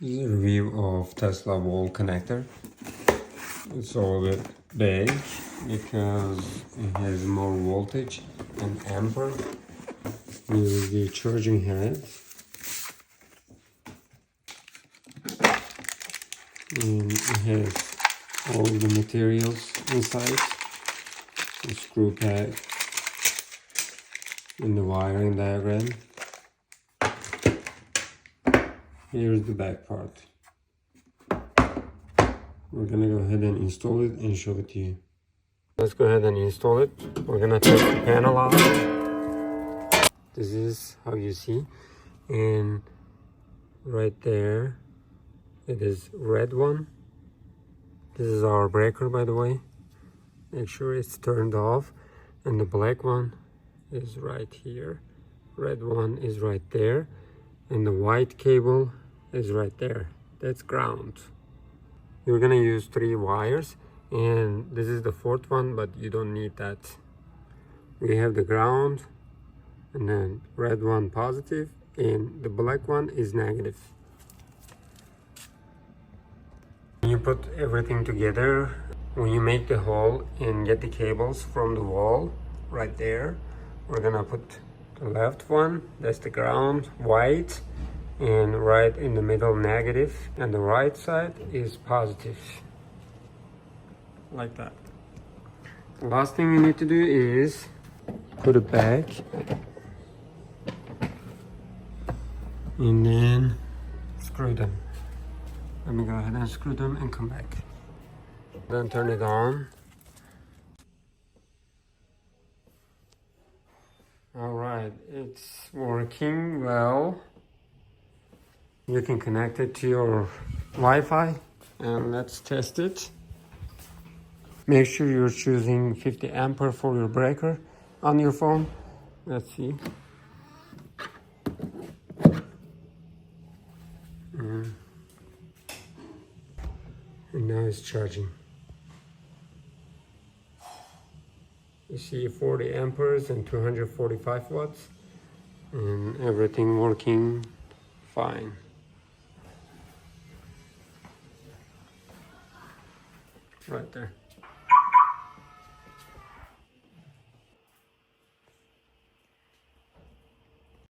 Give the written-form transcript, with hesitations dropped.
This is a review of Tesla wall connector. It's all a bit big because it has more voltage and ampere. Here's the charging head. And it has all the materials inside. The screw pad and the wiring diagram. Here's the back part. We're gonna go ahead and install it and show it to you. Let's go ahead and install it. We're gonna take the panel out. This is how you see. And right there, it is red one. This is our breaker, by the way. Make sure it's turned off. And the black one is right here. Red one is right there. And the white cable is right there. That's ground. You're gonna use 3 wires, and this is the 4th one, but you don't need that. We have the ground, and then red one positive, and the black one is negative. When you put everything together, when you make the hole and get the cables from the wall right there, we're gonna put the left one, that's the ground, white, and right in the middle negative, and the right side is positive, like that. The last thing you need to do is put it back, and then screw them. Let me go ahead and screw them and come back. Then turn it on. All right, it's working well. You can connect it to your Wi-Fi, and let's test it. Make sure you're choosing 50 ampere for your breaker on your phone. Let's see. And now it's charging. You see 40 amperes and 245 watts, and everything working fine. Right there.